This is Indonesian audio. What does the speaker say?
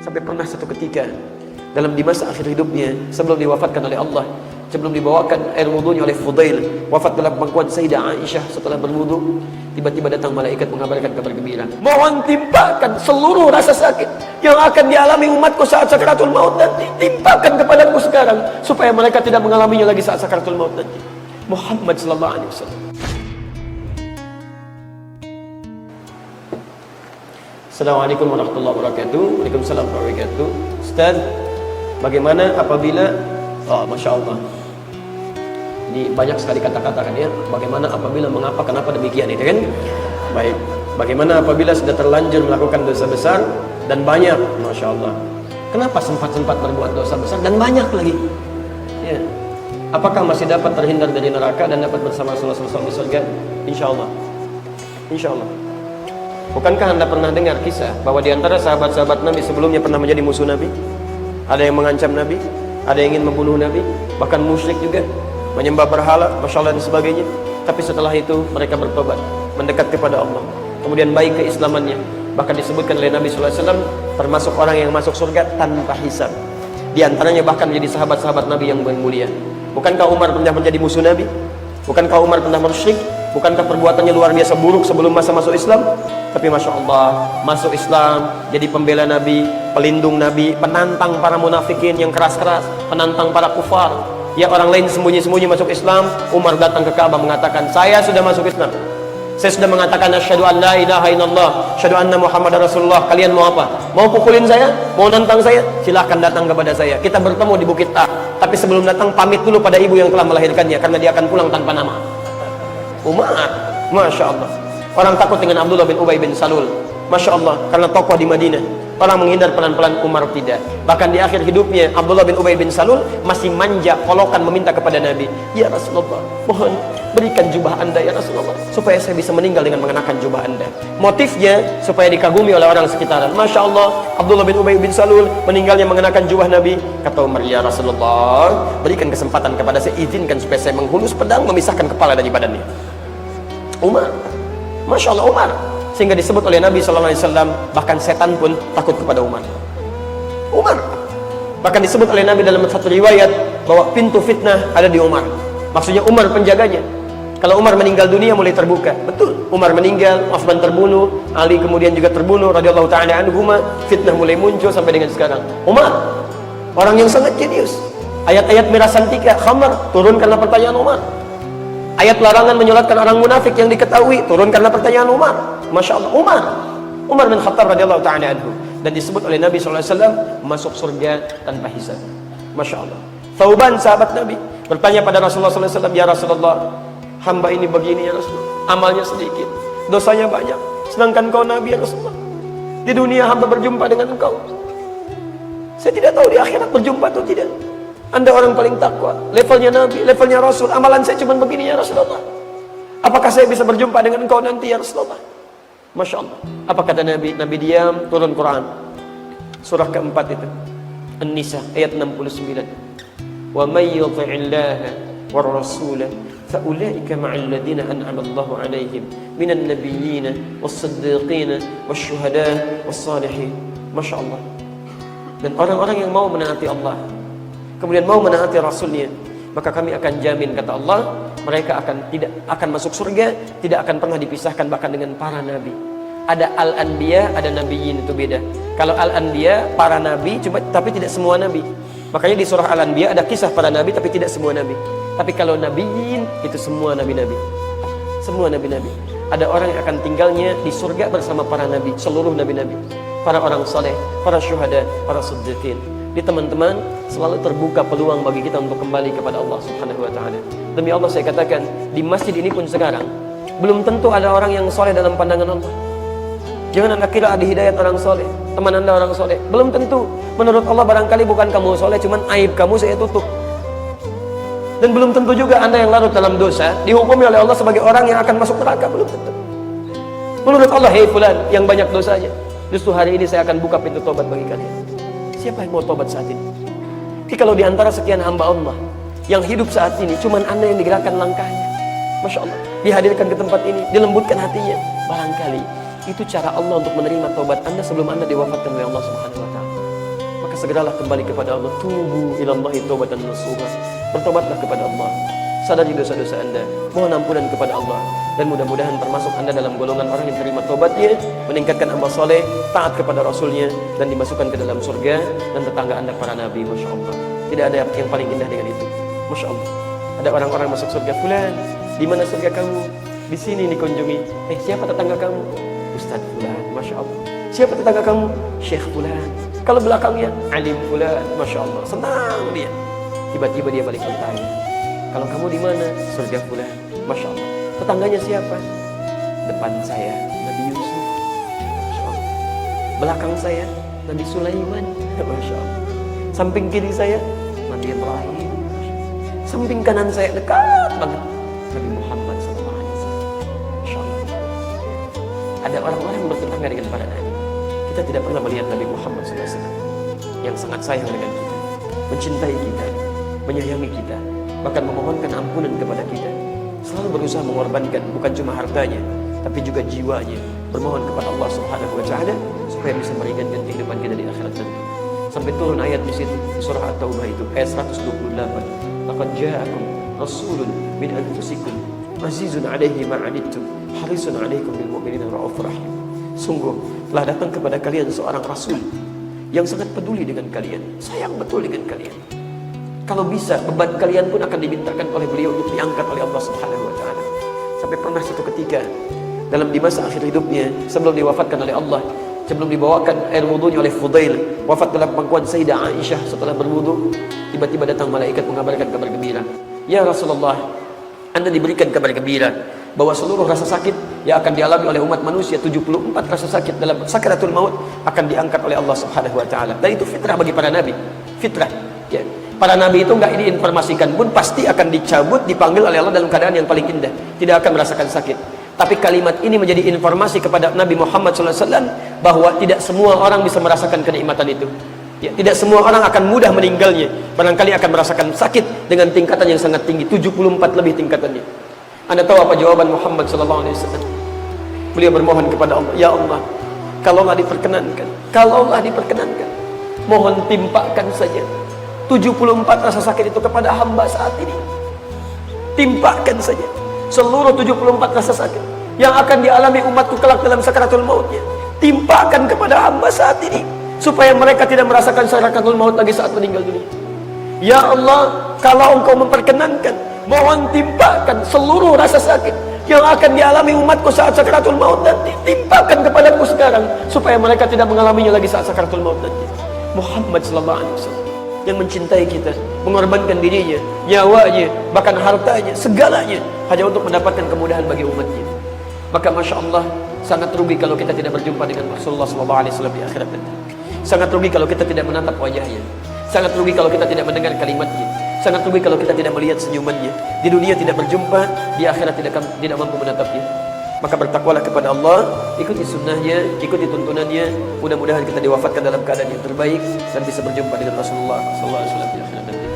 Sampai pernah satu ketika di masa akhir hidupnya, sebelum diwafatkan oleh Allah, sebelum dibawakan air wudunya oleh Fudail, wafat dalam pangkuan Sayyidah Aisyah, setelah berwudu, tiba-tiba datang malaikat mengabarkan kabar gembira. Mohon timpakan seluruh rasa sakit yang akan dialami umatku saat sakaratul maut nanti, timpakan kepadaku sekarang, supaya mereka tidak mengalaminya lagi saat sakaratul maut nanti. Muhammad sallallahu alaihi wasallam. Assalamualaikum warahmatullahi wabarakatuh. Waalaikumsalam warahmatullahi wabarakatuh. Ustaz, bagaimana apabila Masya Allah, ini banyak sekali kata-kata kan ya. Bagaimana apabila, mengapa, kenapa demikian itu kan. Baik, bagaimana apabila sudah terlanjur melakukan dosa besar dan banyak, Masya Allah, kenapa sempat-sempat berbuat dosa besar dan banyak lagi ya. Apakah masih dapat terhindar dari neraka dan dapat bersama Rasulullah di surga? Insya Allah, Insya Allah. Bukankah Anda pernah dengar kisah bahwa di antara sahabat-sahabat Nabi sebelumnya pernah menjadi musuh Nabi? Ada yang mengancam Nabi, ada yang ingin membunuh Nabi, bahkan musyrik juga, menyembah berhala, Masya Allah dan sebagainya. Tapi setelah itu mereka bertobat, mendekat kepada Allah, kemudian baik keislamannya. Bahkan disebutkan oleh Nabi SAW termasuk orang yang masuk surga tanpa hisab. Di antaranya bahkan menjadi sahabat-sahabat Nabi yang mulia. Bukankah Umar pernah menjadi musuh Nabi? Bukankah Umar pernah musyrik? Bukankah perbuatannya luar biasa buruk sebelum masa masuk Islam? Tapi Masya Allah, masuk Islam, jadi pembela Nabi, pelindung Nabi, penantang para munafikin yang keras-keras, penantang para kufar. Ya, orang lain sembunyi-sembunyi masuk Islam, Umar datang ke Ka'bah mengatakan, saya sudah masuk Islam. Saya sudah mengatakan asyhadu an la ilaha illallah, asyhadu anna Muhammadar Rasulullah. Kalian mau apa? Mau pukulin saya? Mau nantang saya? Silahkan datang kepada saya. Kita bertemu di Bukit A. Tapi sebelum datang pamit dulu pada ibu yang telah melahirkannya, karena dia akan pulang tanpa nama. Umar, Masya Allah. Orang takut dengan Abdullah bin Ubay bin Salul, Masya Allah, karena tokoh di Madinah. Orang menghindar pelan-pelan, Umar tidak. Bahkan di akhir hidupnya Abdullah bin Ubay bin Salul masih manja, kolokan meminta kepada Nabi, ya Rasulullah, mohon berikan jubah Anda ya Rasulullah, supaya saya bisa meninggal dengan mengenakan jubah Anda. Motifnya supaya dikagumi oleh orang sekitaran. Masya Allah, Abdullah bin Ubay bin Salul meninggalnya mengenakan jubah Nabi. Kata Umar, ya Rasulullah, berikan kesempatan kepada saya, izinkan supaya saya menghunus pedang memisahkan kepala dari badannya. Umar, Masya Allah, Umar, sehingga disebut oleh Nabi SAW, bahkan setan pun takut kepada Umar. Umar, bahkan disebut oleh Nabi dalam satu riwayat bahwa pintu fitnah ada di Umar. Maksudnya Umar penjaganya. Kalau Umar meninggal dunia mulai terbuka. Betul, Umar meninggal, Utsman terbunuh, Ali kemudian juga terbunuh radhiyallahu ta'ala anhuma, fitnah mulai muncul sampai dengan sekarang. Umar, orang yang sangat jenius. Ayat-ayat merah santika, khamar, turun karena pertanyaan Umar. Ayat larangan menyolatkan orang munafik yang diketahui, turun karena pertanyaan Umar. Masya Allah, Umar bin Khattab radhiyallahu ta'ala anhu. Dan disebut oleh Nabi SAW masuk surga tanpa hisab. Masya Allah. Thauban, sahabat Nabi, bertanya pada Rasulullah SAW, ya Rasulullah, hamba ini begini ya Rasulullah, amalnya sedikit, dosanya banyak, sedangkan kau Nabi ya Rasulullah. Di dunia hamba berjumpa dengan engkau, saya tidak tahu di akhirat berjumpa atau tidak. Anda orang paling takwa, levelnya Nabi, levelnya Rasul, amalan saya cuma begini ya Rasulullah. Apakah saya bisa berjumpa dengan engkau nanti ya Rasulullah? Masya Allah. Apa kata Nabi? Nabi diam, turun Quran. Surah keempat itu, An-Nisa ayat 69. Wa may yuti'illaha war rasula fa ulaika ma'al ladzina an'ama Allahu 'alaihim minan nabiyyin was-siddiqin wasyuhada was-salihin. Masya Allah. Dan orang-orang yang mau menaati Allah, kemudian mau menaati Rasulnya, maka kami akan jamin, kata Allah, mereka akan masuk surga, tidak akan pernah dipisahkan bahkan dengan para nabi. Ada al-anbiya, ada nabiyyin, itu beda. Kalau al-anbiya, para nabi, tapi tidak semua nabi. Makanya di surah al-anbiya ada kisah para nabi, tapi tidak semua nabi. Tapi kalau nabiyyin, itu semua nabi-nabi. Semua nabi-nabi. Ada orang yang akan tinggalnya di surga bersama para nabi, seluruh nabi-nabi, para orang saleh, para syuhada, para siddiqin. Di teman-teman, selalu terbuka peluang bagi kita untuk kembali kepada Allah Subhanahu wa ta'ala. Demi Allah saya katakan, di masjid ini pun sekarang belum tentu ada orang yang soleh dalam pandangan Allah. Jangan Anda kira ada hidayat orang soleh, teman Anda orang soleh, belum tentu. Menurut Allah barangkali bukan kamu soleh, cuman aib kamu saya tutup. Dan belum tentu juga Anda yang larut dalam dosa dihukumi oleh Allah sebagai orang yang akan masuk neraka, belum tentu. Menurut Allah, hei fulan yang banyak dosanya, justru hari ini saya akan buka pintu tobat bagi kalian. Siapa yang mau tobat saat ini? Tapi kalau di antara sekian hamba Allah yang hidup saat ini, cuman Anda yang digerakkan langkahnya, Masya Allah, dihadirkan ke tempat ini, dilembutkan hatinya, barangkali itu cara Allah untuk menerima tobat Anda sebelum Anda diwafatkan oleh Allah Subhanahu wa ta'ala. segeralah kembali kepada Allah. Tubu ilallahi taubatan nasuha. Bertobatlah kepada Allah. Sadari dosa-dosa Anda, mohon ampunan kepada Allah, dan mudah-mudahan termasuk Anda dalam golongan orang yang terima tobatnya, meningkatkan amal soleh, taat kepada Rasulnya, dan dimasukkan ke dalam surga dan tetangga Anda para nabi. Masya Allah, tidak ada yang paling indah dengan itu. Masya Allah, ada orang-orang masuk surga. Fulan, di mana surga kamu? Di sini dikunjungi. Siapa tetangga kamu? Ustaz Fulan. Masya Allah. Siapa tetangga kamu? Syekh Fulan. Kalau belakangnya alim Fulan. Masya Allah, senang dia. Tiba-tiba dia balik bertanya, kalau kamu di mana? Surga Fulan. Masya Allah. Tetangganya siapa? Depan saya Nabi Yusuf. Masya Allah. Belakang saya Nabi Sulaiman. Masya Allah. Samping kiri saya Nabi Ibrahim. Samping kanan saya dekat banget Nabi Muhammad SAW. Masya Allah. Ada orang-orang yang bertetangga dengan para nabi. Kita tidak pernah melihat Nabi Muhammad SAW yang sangat sayang dengan kita, mencintai kita, menyayangi kita, bahkan memohonkan ampunan kepada kita. Selalu berusaha mengorbankan bukan cuma hartanya, tapi juga jiwanya, bermohon kepada Allah Subhanahu wa taala supaya bisa meringankan kehidupan kita di akhirat nanti. Sampai turun ayat di situ, di surah At-Taubah itu ayat 128. Laqad ja'akum rasulun min anfusikum azizun 'alaihi ma 'anittum harisun 'alaikum bil mu'minina raufur rahim. Sungguh telah datang kepada kalian seorang rasul yang sangat peduli dengan kalian, sayang betul dengan kalian. Kalau bisa, beban kalian pun akan dimintakan oleh beliau untuk diangkat oleh Allah Subhanahu wa taala. Sampai pernah suatu ketika dalam di masa akhir hidupnya, sebelum diwafatkan oleh Allah, sebelum dibawakan air wudunya oleh Fudail, wafat dalam pangkuan Sayyidah Aisyah, setelah berwudu, tiba-tiba datang malaikat mengabarkan kabar gembira. Ya Rasulullah, Anda diberikan kabar gembira bahwa seluruh rasa sakit yang akan dialami oleh umat manusia, 74 rasa sakit dalam sakaratul maut akan diangkat oleh Allah Subhanahu wa taala. Dan itu fitrah bagi para nabi. Fitrah. Ya. Para nabi itu enggak diinformasikan pun pasti akan dicabut, dipanggil oleh Allah dalam keadaan yang paling indah, tidak akan merasakan sakit. Tapi kalimat ini menjadi informasi kepada Nabi Muhammad SAW bahwa tidak semua orang bisa merasakan kenikmatan itu. Ya, tidak semua orang akan mudah meninggalnya. Barangkali akan merasakan sakit dengan tingkatan yang sangat tinggi, 74 lebih tingkatannya. Anda tahu apa jawaban Muhammad SAW? Beliau bermohon kepada Allah, ya Allah, kalau Allah diperkenankan, mohon timpakan saja 74 rasa sakit itu kepada hamba saat ini. Timpakan saja seluruh 74 rasa sakit yang akan dialami umatku kelak dalam sakaratul mautnya. Timpakan kepada hamba saat ini, supaya mereka tidak merasakan sakaratul maut lagi saat meninggal dunia. Ya Allah, kalau Engkau memperkenankan, mohon timpakan seluruh rasa sakit yang akan dialami umatku saat sakaratul maut nanti. Timpakan kepadaku sekarang, supaya mereka tidak mengalaminya lagi saat sakaratul maut nanti. Muhammad sallallahu alaihi wasallam yang mencintai kita, mengorbankan dirinya, nyawanya, bahkan hartanya, segalanya hanya untuk mendapatkan kemudahan bagi umatnya. Maka Masya Allah, sangat rugi kalau kita tidak berjumpa dengan Rasulullah SAW di akhirat nanti. Sangat rugi kalau kita tidak menatap wajahnya. Sangat rugi kalau kita tidak mendengar kalimatnya. Sangat rugi kalau kita tidak melihat senyumannya. Di dunia tidak berjumpa, di akhirat tidak mampu menatapnya. Maka bertakwalah kepada Allah, ikuti sunnahnya, ikuti tuntunannya. Mudah-mudahan kita diwafatkan dalam keadaan yang terbaik dan bisa berjumpa dengan Rasulullah SAW di akhirat nanti.